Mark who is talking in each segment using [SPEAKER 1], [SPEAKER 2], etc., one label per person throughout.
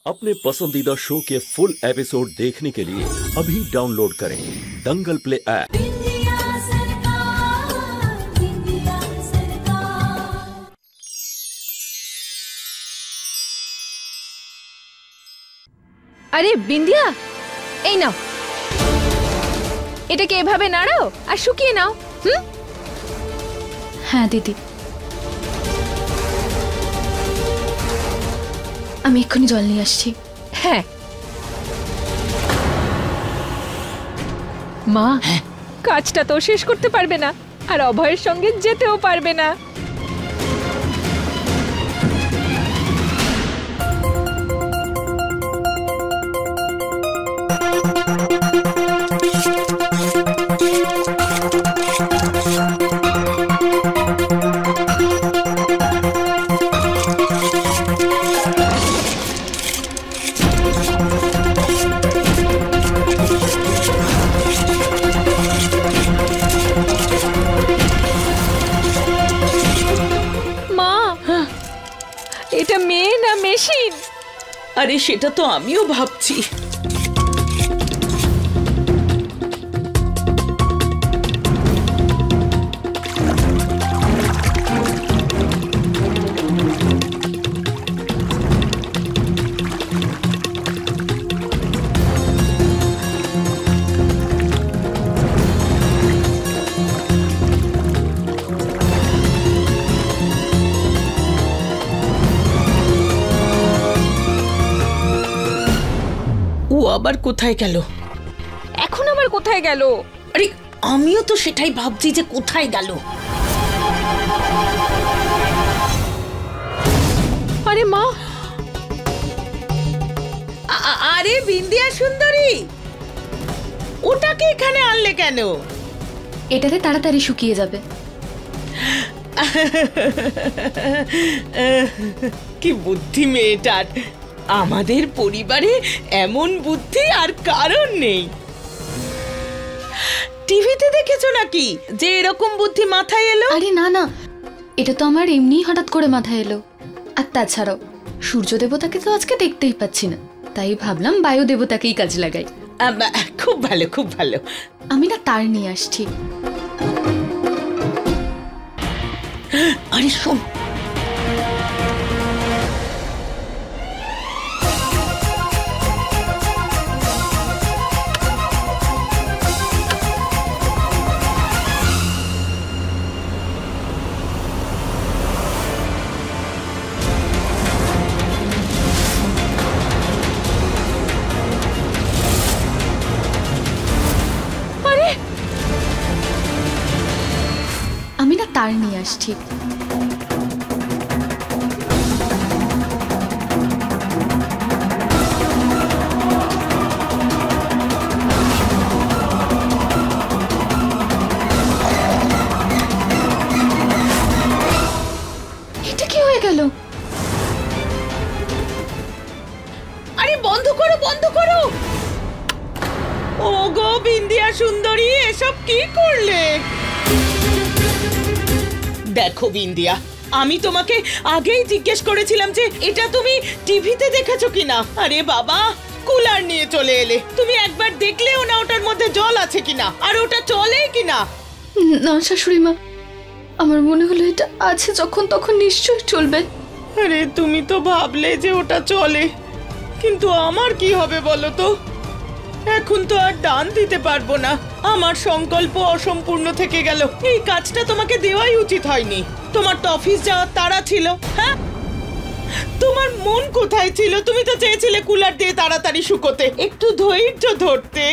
[SPEAKER 1] अपने पसंदीदा शो के फुल एपिसोड देखने के लिए अभी डाउनलोड करें दंगल प्ले ऐप।
[SPEAKER 2] আরে বিন্দিয়া, এই নাও, এটাকে এভাবে নাড়াও আর শুকিয়ে নাও।
[SPEAKER 3] হ্যাঁ দিদি, আমি এক্ষুনি জল নিয়ে আসছি।
[SPEAKER 2] হ্যাঁ মা, কাজটা তো শেষ করতে পারবে না আর অভয়ের সঙ্গে যেতেও পারবে না। এটা মেয়ে না মেশিন?
[SPEAKER 4] আরে সেটা তো আমিও ভাবছি। ও আবার কোথায় গেল?
[SPEAKER 2] এখন আবার কোথায় গেল?
[SPEAKER 4] আরে আমিও তো সেটাই ভাবছি যে কোথায় গেল।
[SPEAKER 2] আরে মা,
[SPEAKER 4] আরে বিন্দিয়া সুন্দরী, ওটাকে এখানে আনলে কেন?
[SPEAKER 3] এটাতে তাড়াতাড়ি শুকিয়ে যাবে।
[SPEAKER 4] কি বুদ্ধি মেয়েটার! আমাদের পরিবারে এমন বুদ্ধি আর কারণ নেই। টিভিতে দেখেছো নাকি যে এরকম বুদ্ধি মাথায় এলো?
[SPEAKER 3] আরে না না, এটা তো আমার এমনিই হঠাৎ করে মাথায় এলো। আর তাছাড়াও সূর্য দেবতাকে তো আজকে দেখতেই পাচ্ছি না, তাই ভাবলাম বায়ু দেবতাকেই কাজ লাগাই।
[SPEAKER 4] খুব ভালো, খুব ভালো।
[SPEAKER 3] আমি না তার নিয়ে আসছি।
[SPEAKER 4] আরে শোন,
[SPEAKER 3] আমি না তার নিয়ে আসছি। এটা কি হয়ে গেল?
[SPEAKER 4] আরে বন্ধ করো, বন্ধ করো। ও গো বিন্দিয়া সুন্দরী, এসব কি করলে? দেখো বিন্দিয়া, আমি তোমাকে আগেই জিজ্ঞেস করেছিলাম যে এটা তুমি টিভিতে দেখেছো কিনা। আরে বাবা, কুলার নিয়ে চলে এলে, তুমি একবার দেখলেও না ওটার মধ্যে জল আছে কিনা আর ওটা চলে কিনা।
[SPEAKER 3] না শাশুড়ি মা, আমার মনে হলো এটা আছে যখন তখন নিশ্চয়ই চলবে।
[SPEAKER 4] আরে তুমি তো ভাবলে যে ওটা চলে, কিন্তু আমার কি হবে বলো তো? এখন তো আর দান দিতে পারবো না, আমার সংকল্প অসম্পূর্ণ থেকে গেল। এই কাজটা তোমাকে দেওয়াই উচিত হয়নি। তোমার তো অফিস যাওয়ার তাড়া ছিল। হ্যাঁ, তোমার মন কোথায় ছিল? তুমি তো চেয়েছিলে কুলার দিয়ে তাড়াতাড়ি শুকোতে, একটু ধৈর্য ধরতে,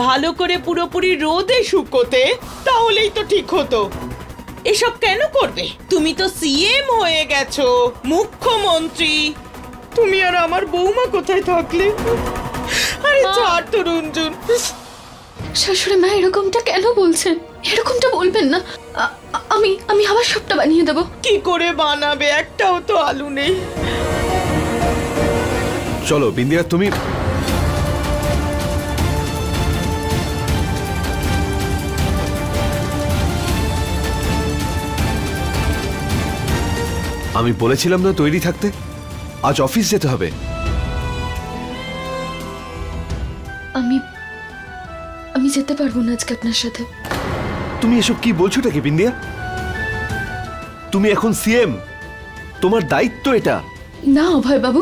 [SPEAKER 4] ভালো করে পুরোপুরি রোদে শুকোতে, তাহলেই তো ঠিক হতো। এসব কেন করবে? তুমি তো সিএম হয়ে গেছো, মুখ্যমন্ত্রী। তুমি আর আমার বৌমা কোথায় থাকলে? আরে ছাড় তো রঞ্জন।
[SPEAKER 3] শাশুড়ি মা এরকমটা কেন বলছেন? এরকমটা বলবেন না। আমি আবার সবটা বানিয়ে দেবো।
[SPEAKER 4] কি করে বানাবে? একটাও তো আলু নেই।
[SPEAKER 5] চলো বিন্দিয়া, তুমি আমি বলেছিলাম না তৈরি থাকতে, আজ অফিস যেতে হবে।
[SPEAKER 3] আমি আমি যেতে পারবো না আজকে আপনার সাথে।
[SPEAKER 5] তুমি এসব কি বলছোটা কি বিন্দিয়া? তুমি এখন সিএম, তোমার দায়িত্ব এটা।
[SPEAKER 3] না অভয় বাবু,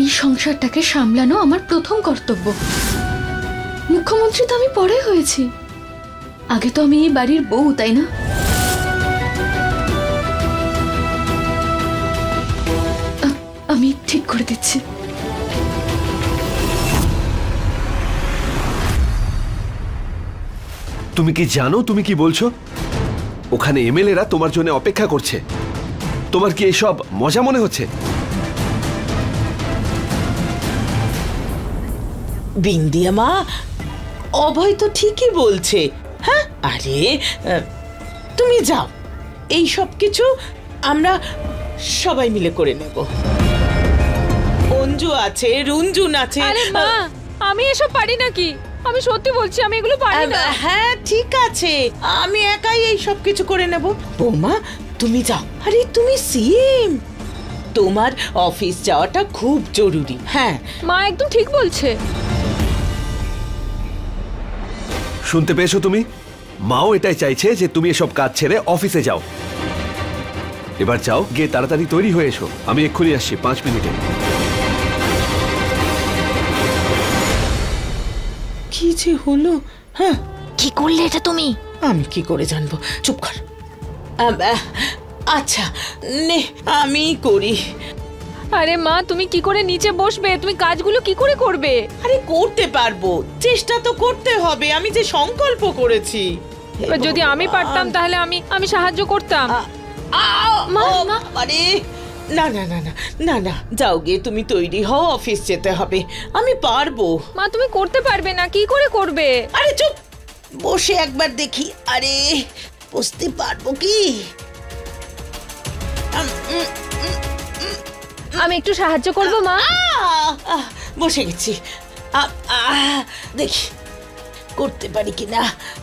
[SPEAKER 3] এই সংসারটাকে সামলানো আমার প্রথম কর্তব্য। মুখ্যমন্ত্রী তো আমি পরে হয়েছি, আগে তো আমি এই বাড়ির বউ, তাই না? আমি ঠিক করে দিচ্ছি।
[SPEAKER 5] তুমি কি জানো তুমি কি বলছো? ওখানে এমএলএরা তোমার জন্য অপেক্ষা করছে। তোমার কি এসব মজা মনে হচ্ছে?
[SPEAKER 4] বিন্দিয়া মা, অভয় তো ঠিকই বলছে। হ্যাঁ, আরে তুমি যাও, এই সব কিছু আমরা সবাই মিলে করে নেব। অঞ্জু আছে, রুঞ্জুন আছে।
[SPEAKER 2] আরে মা, আমি এসব পারি নাকি? আমি সত্যি বলছি, আমি এগুলো পারি না।
[SPEAKER 4] হ্যাঁ ঠিক আছে, আমি একাই এই সব কিছু করে নেব। বৌমা তুমি যাও। আরে তুমি সিএম, তোমার অফিস যাওয়াটা খুব জরুরি। হ্যাঁ
[SPEAKER 2] মা একদম ঠিক বলছে।
[SPEAKER 5] শুনতে পেয়েছো তুমি? মাও এটাই চাইছে যে তুমি এসব কাজ ছেড়ে অফিসে যাও। এবার যাও, গিয়ে তাড়াতাড়ি তৈরি হয়ে এসো। আমি এক্ষুনি আসছি, 5 মিনিটে।
[SPEAKER 4] কি যে হলো? হ্যাঁ,
[SPEAKER 2] কি করলে এটা তুমি?
[SPEAKER 4] আমি কি করে জানবো? চুপ কর। আচ্ছা নে, আমি করি।
[SPEAKER 2] আরে মা, তুমি কি করে নিচে বসবে? তুমি কাজগুলো কি করে করবে?
[SPEAKER 4] আরে করতে পারবো, চেষ্টা তো করতে হবে। আমি যে সংকল্প করেছি।
[SPEAKER 2] এবার যদি আমি পারতাম তাহলে আমি সাহায্য করতাম।
[SPEAKER 4] মা, আরে না না না না না না, যাও গিয়ে তুমি তৈরি হও, অফিস যেতে হবে। আমি পারবো।
[SPEAKER 2] মা তুমি করতে পারবে না, কি করে করবে?
[SPEAKER 4] আরে চুপ, বসে একবার দেখি। আরে বসতে পারবো কি?
[SPEAKER 2] আমি একটু সাহায্য করব মা।
[SPEAKER 4] বসে গেছি, দেখি করতে পারি কিনা।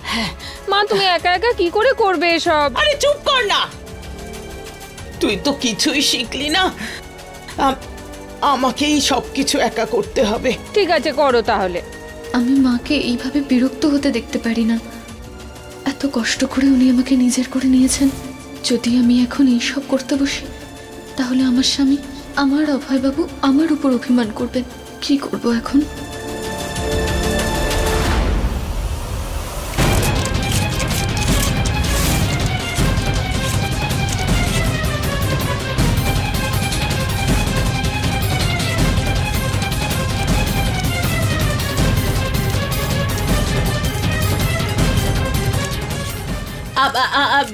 [SPEAKER 4] হ্যাঁ
[SPEAKER 2] মা, তুমি একা একা কি করে করবে এসব?
[SPEAKER 4] আরে চুপ কর না, তুই তো কিছুই শিখলি না। আমাকেই সবকিছু একা করতে হবে।
[SPEAKER 2] ঠিক আছে, করো তাহলে।
[SPEAKER 3] আমি মাকে এইভাবে বিরক্ত হতে দেখতে পারি না। এত কষ্ট করে উনি আমাকে নিজের করে নিয়েছেন। যদি আমি এখন এইসব করতে বসি তাহলে আমার স্বামী, আমার অভয়বাবু আমার উপর অভিমান করবেন। কি করব এখন?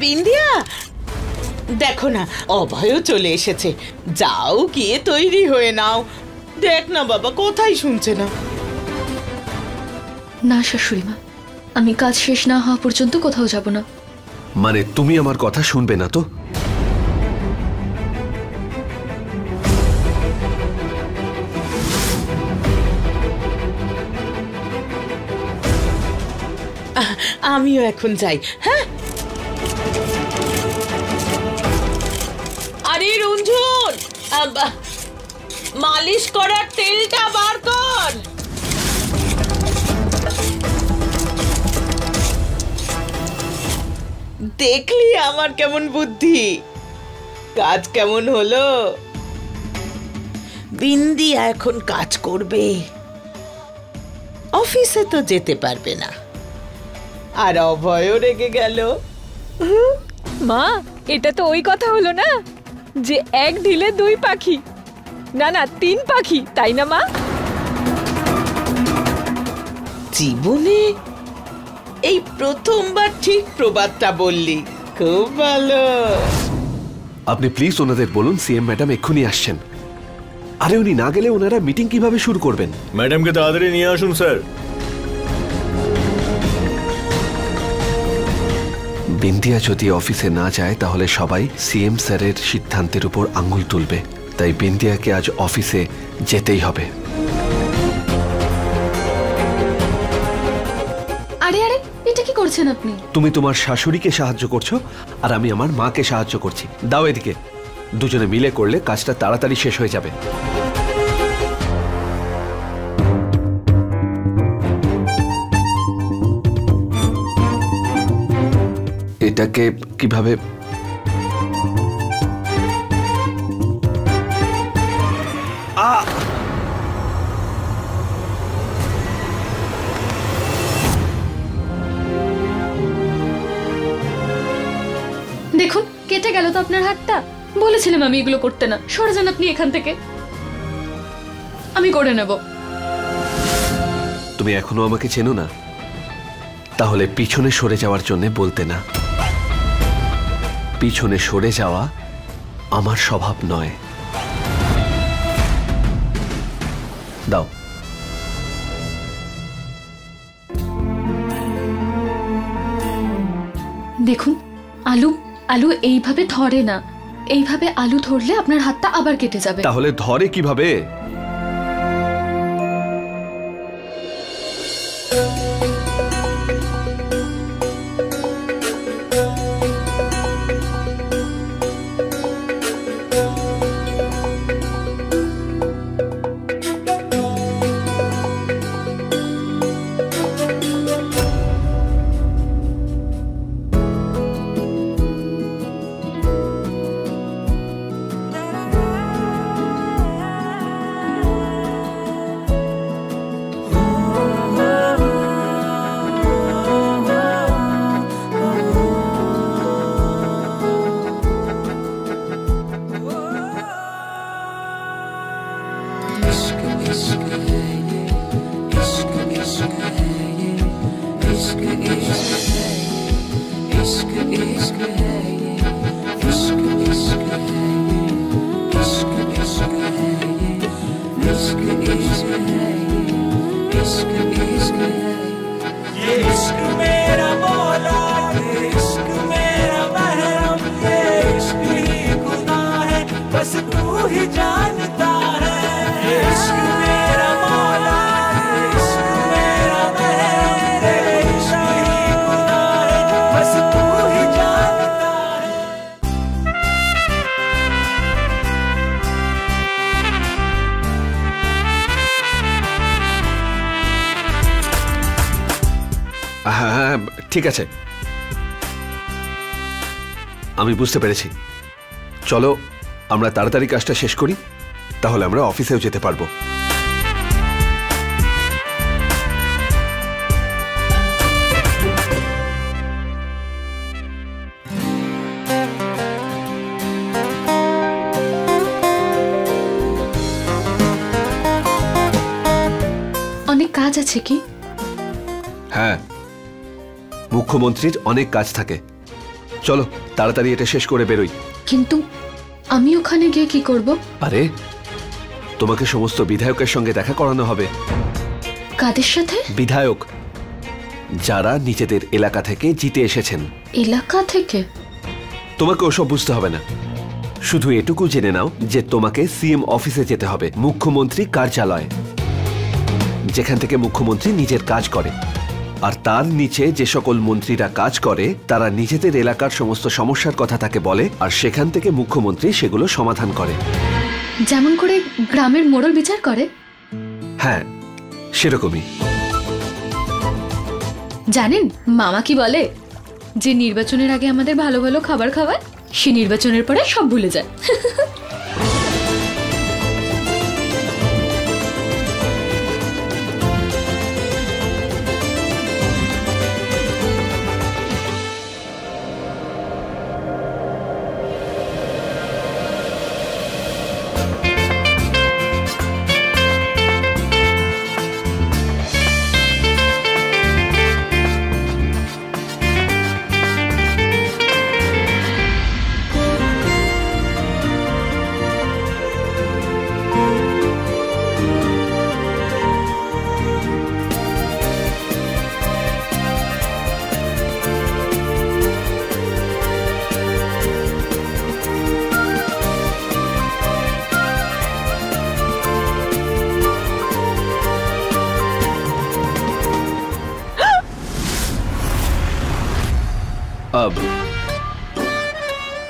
[SPEAKER 4] বিন্দিয়া, দেখো না অভয়ও চলে এসেছে। যাও গিয়ে তৈরি হয়ে নাও। দেখ না বাবা, কোথায় শুনছে না।
[SPEAKER 3] না শাশুড়ি মা, আমি কাজ শেষ না হওয়া পর্যন্ত কোথাও যাব না।
[SPEAKER 5] মানে তুমি আমার কথা শুনবে না তো?
[SPEAKER 4] আমিও এখন যাই। হ্যাঁ, আরে রঞ্জন, মালিশ করার তেলটা বার কর। দেখলি আমার কেমন বুদ্ধি? কাজ কেমন হলো? বিন্দিয়া এখন কাজ করবে, অফিসে তো যেতে পারবে না। আর অভয়ও রেগে গেল।
[SPEAKER 2] মা, এটা তো ওই কথা হলো না যে এক ঢিলে 2 পাখি, না না 3 পাখি, তাই না মা?
[SPEAKER 4] জীবনে এই প্রথমবার ঠিক প্রবাদটা বললি, খুব ভালো।
[SPEAKER 5] আপনি প্লিজ ওনাদের বলুন সিএম ম্যাডাম এক্ষুনি আসছেন। আরে উনি না গেলে ওনারা মিটিং কিভাবে শুরু করবেন?
[SPEAKER 1] ম্যাডামকে তাড়াতাড়ি নিয়ে আসুন স্যার।
[SPEAKER 5] বিন্দিয়া যদি অফিসে না যায় তাহলে সবাই সিএম স্যারের সিদ্ধান্তের উপর আঙুল তুলবে। তাই বিন্দিয়াকে আজ অফিসে যেতেই হবে।
[SPEAKER 3] আরে আরে, এটা কি করছেন আপনি?
[SPEAKER 5] তুমি তোমার শাশুড়িকে সাহায্য করছো আর আমি আমার মাকে সাহায্য করছি। দাও এদিকে, দুজনে মিলে করলে কাজটা তাড়াতাড়ি শেষ হয়ে যাবে। এটাকে কিভাবে
[SPEAKER 3] দেখুন কেটে গেল তো আপনার হাতটা। বলেছিলাম আমি এগুলো করতে না। সরে যান আপনি এখান থেকে, আমি করে নেব।
[SPEAKER 5] তুমি এখনো আমাকে চেনো না? তাহলে পিছনে সরে যাওয়ার জন্য বলতে না। পিছনে সরে যাওয়া আমার স্বভাব নয়। দাও।
[SPEAKER 3] দেখুন আলু আলু এইভাবে ধরে না। এইভাবে আলু ধরলে আপনার হাতটা আবার কেটে যাবে।
[SPEAKER 5] তাহলে ধরে কিভাবে? হ্যাঁ ঠিক আছে, আমি বুঝতে পেরেছি। চলো আমরা তাড়াতাড়ি কাজটা শেষ করি, তাহলে আমরা অফিসেও যেতে পারবো।
[SPEAKER 3] অনেক কাজ আছে কি?
[SPEAKER 5] হ্যাঁ, মুখ্যমন্ত্রীর অনেক কাজ থাকে। চলো তাড়াতাড়ি এটা শেষ করে বেরোই।
[SPEAKER 3] কিন্তু আমি ওখানে গিয়ে কি করব?
[SPEAKER 5] আরে তোমাকে সমস্ত বিধায়কের সঙ্গে দেখা করানো হবে।
[SPEAKER 3] কাদের সাথে?
[SPEAKER 5] বিধায়ক, যারা নিজেদের এলাকা থেকে জিতে এসেছেন।
[SPEAKER 3] এলাকা থেকে?
[SPEAKER 5] তোমাকে ওসব বুঝতে হবে না, শুধু এটুকু জেনে নাও যে তোমাকে সিএম অফিসে যেতে হবে, মুখ্যমন্ত্রী কার্যালয়, যেখান থেকে মুখ্যমন্ত্রী নিজের কাজ করে। আর তার নিচে যে সকল মন্ত্রীরা কাজ করে তারা নিজেদের এলাকার সমস্ত সমস্যার কথা তাকে বলে, আর সেখান থেকে মুখ্যমন্ত্রী সেগুলো সমাধান করে।
[SPEAKER 3] যেমন করে গ্রামের মোড়ল বিচার করে?
[SPEAKER 5] হ্যাঁ, সেরকমই।
[SPEAKER 3] জানেন মামা কি বলে? যে নির্বাচনের আগে আমাদের ভালো ভালো খাবার খাওয়ায়, সে নির্বাচনের পরে সব ভুলে যায়।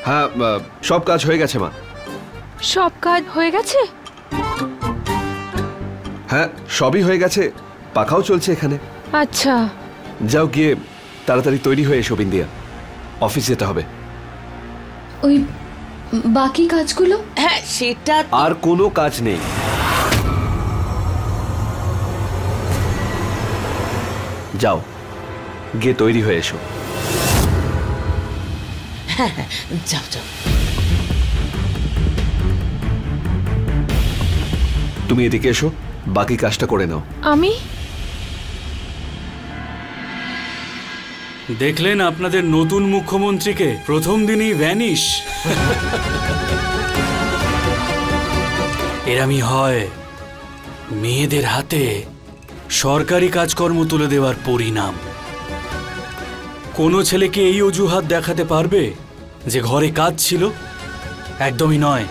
[SPEAKER 5] হ্যাঁ, সব কাজ হয়ে গেছে মা।
[SPEAKER 2] সব কাজ হয়ে গেছে?
[SPEAKER 5] হ্যাঁ, সবই হয়ে গেছে, পাখাও চলছে এখানে।
[SPEAKER 2] আচ্ছা,
[SPEAKER 5] যাও গিয়ে তাড়াতাড়ি তৈরি হয়ে এসো বিন্দিয়া, অফিস যেতে হবে।
[SPEAKER 3] ওই বাকি কাজগুলো?
[SPEAKER 4] হ্যাঁ সেটা
[SPEAKER 5] আর কোনো কাজ নেই। যাও, গিয়ে তৈরি হয়ে এসো।
[SPEAKER 4] যাও যাও।
[SPEAKER 5] তুমি এদিকে এসো, বাকি কাজটা করে নাও।
[SPEAKER 2] আমি?
[SPEAKER 6] দেখলেন আপনাদের নতুন মুখ্যমন্ত্রীকে? প্রথম দিনই ভ্যানিশ। এরামই হয় মেয়েদের হাতে সরকারি কাজকর্ম তুলে দেওয়ার পরিণাম। কোনো ছেলেকে এই অজুহাত দেখাতে পারবে যে ঘরে কাজ ছিল? একদমই নয়।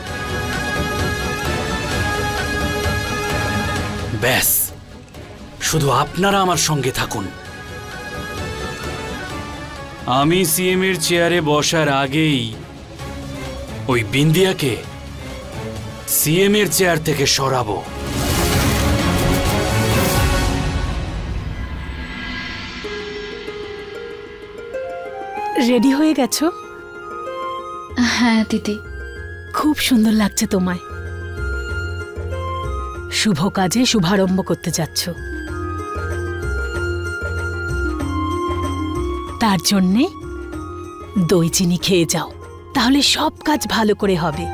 [SPEAKER 6] ব্যাস, শুধু আপনারা আমার সঙ্গে থাকুন। আমি সিএম এর চেয়ারে বসার আগেই ওই বিন্দিয়াকে সিএম এর চেয়ার থেকে সরাবো।
[SPEAKER 2] রেডি হয়ে গেছো?
[SPEAKER 3] হ্যাঁ দিদি।
[SPEAKER 2] খুব সুন্দর লাগছে তোমায়। শুভ কাজে শুভারম্ভ করতে যাচ্ছ, তার জন্যে দই চিনি খেয়ে যাও, তাহলে সব কাজ ভালো করে হবে।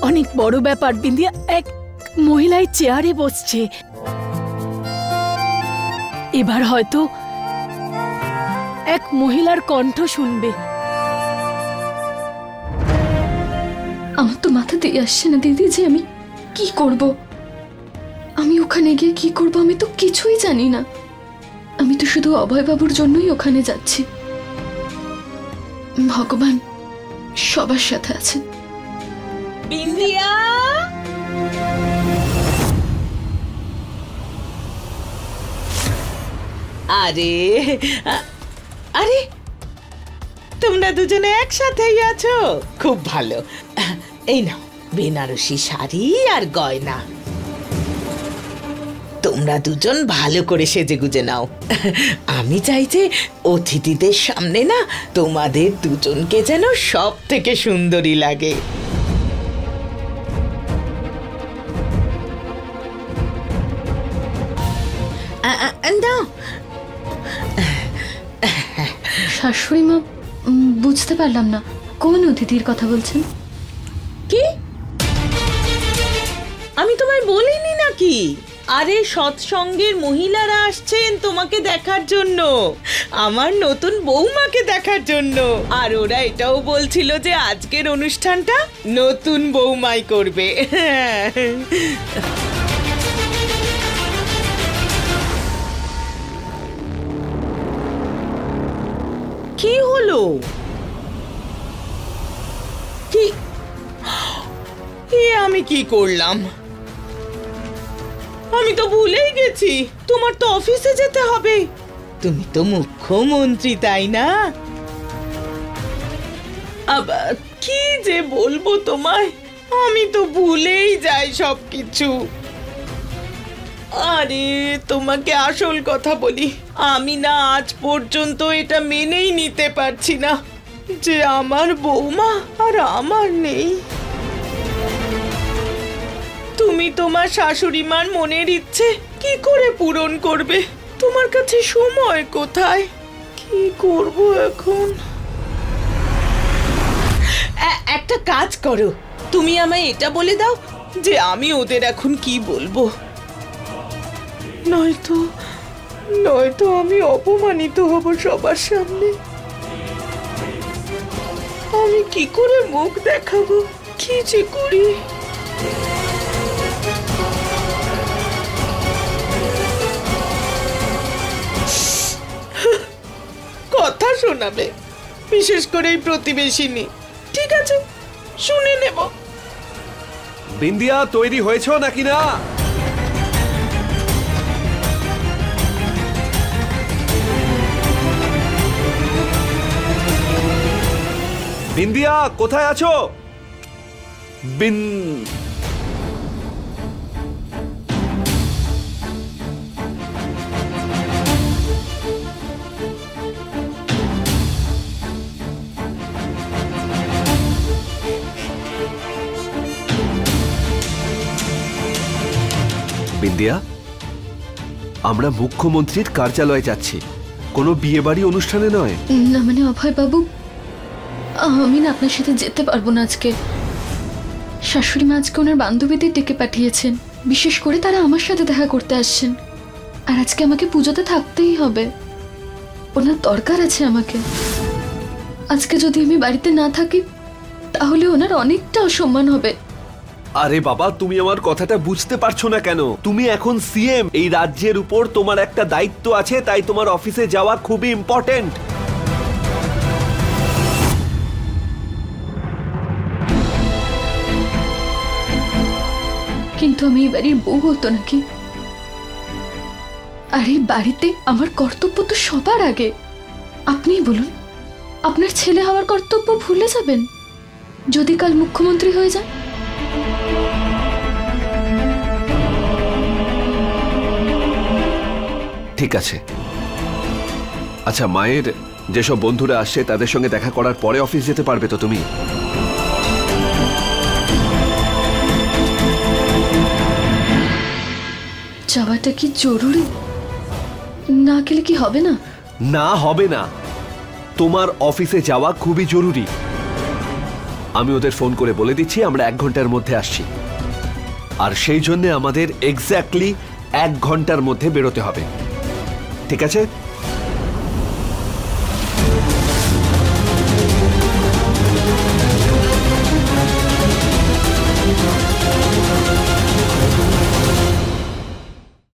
[SPEAKER 2] অনেক বড় ব্যাপার বিন্দিয়া, এক মহিলাই চেয়ারে বসছে। এবার হয়তো এক মহিলার কণ্ঠ শুনবে।
[SPEAKER 3] আমার তো মাথাতেই আসছে না দিদি যে আমি কি করব। আমি ওখানে গিয়ে কি করব আমি তো কিছুই জানি না। আমি তো শুধু অভয়বাবুর জন্যই ওখানে যাচ্ছি। ভগবান সবার সাথে আছেন।
[SPEAKER 4] বিন্দিয়া, আরে আরে তোমরা দুজনে একসাথেই আছো, খুব ভালো। এই নাও বেনারসি শাড়ি আর গয়না। তোমরা দুজন ভালো করে সেজেগুজে নাও। আমি চাই যে অতিথিদের সামনে না তোমাদের দুজনকে যেন সব থেকে সুন্দরী লাগে। নাও।
[SPEAKER 3] শাশুড়ি মা, বুঝতে পারলাম না কোন অতিথির কথা বলছেন।
[SPEAKER 4] কি? আমি তোমায় বলিনি নাকি? আরে সৎসঙ্গের মহিলারা আসছেন তোমাকে দেখার জন্য, আমার নতুন বৌমাকে দেখার জন্য। আর ওরা এটাও বলছিল যে আজকের অনুষ্ঠানটা নতুন বৌমাই করবে। কি হলো? কি আমি কি করলাম? আমি তো ভুলেই গেছি, তোমার তো অফিসে যেতে হবে। তুমি তো মুখ্যমন্ত্রী, তাই না? আবার কি যে বলবো তোমায়, আমি তো ভুলেই যাই সবকিছু। আরে তোমাকে আসল কথা বলি, আমি না আজ পর্যন্ত এটা মেনেই নিতে পারছি না যে আমার বৌমা আর আমার নেই। তুমি তোমার শাশুড়ি মার মনের ইচ্ছে কি করে পূরণ করবে? তোমার কাছে সময় কোথায়? কি করব এখন? একটা কাজ করো, তুমি আমায় এটা বলে দাও যে আমি ওদের এখন কি বলবো। নয়তো আমি অপমানিত হব সবার সামনে। আমি কি করে মুখ দেখাবো? কি যে করি। কথা শোনাবে, বিশেষ করে এই প্রতিবেশিনী। ঠিক আছে, শুনে নেব।
[SPEAKER 5] বিন্দিয়া, তৈরি হয়েছো নাকি না? বিন্দিয়া, কোথায় আছো? বিন্দিয়া, আমরা মুখ্যমন্ত্রীর কার্যালয়ে যাচ্ছি, কোনো বিয়ে বাড়ি অনুষ্ঠানে নয়।
[SPEAKER 3] না মানে অভয় বাবু, আমি না আপনার সাথে যেতে পারবো না আজকে। শাশুড়ি মা আজকে ওনার বান্ধবীদের ডেকে পাঠিয়েছেন, বিশেষ করে তারা আমার সাথে দেখা করতে আসছেন। আর আজকে আমাকে পুজোতে থাকতেই হবে, ওনার দরকার আছে আমাকে। আজকে যদি আমি বাড়িতে না থাকি তাহলে ওনার অনেকটা অসম্মান হবে।
[SPEAKER 5] আরে বাবা, তুমি আমার কথাটা বুঝতে পারছো না কেন? তুমি এখন সিএম, এই রাজ্যের উপর তোমার একটা দায়িত্ব আছে, তাই তোমার অফিসে যাওয়া খুবই ইম্পর্টেন্ট।
[SPEAKER 3] কিন্তু আমি এই বাড়ির বউ হতো নাকি? আর এই বাড়িতে আমার কর্তব্য তো সবার আগে। আপনিই বলুন, আপনার ছেলে হওয়ার কর্তব্য ভুলে যাবেন যদি কাল মুখ্যমন্ত্রী হয়ে যান?
[SPEAKER 5] ঠিক আছে, আচ্ছা, মায়ের যেসব বন্ধুরা আসছে তাদের সঙ্গে দেখা করার পরে অফিস যেতে পারবে তো তুমি?
[SPEAKER 3] যাওয়াটা কি জরুরি? না গেলে কি হবে না?
[SPEAKER 5] না, হবে না। তোমার অফিসে যাওয়া খুবই জরুরি। আমি ওদের ফোন করে বলে দিচ্ছি আমরা 1 ঘন্টার মধ্যে আসছি, আর সেই জন্য আমাদের এক্স্যাক্টলি 1 ঘন্টার মধ্যে বেরোতে হবে, ঠিক আছে?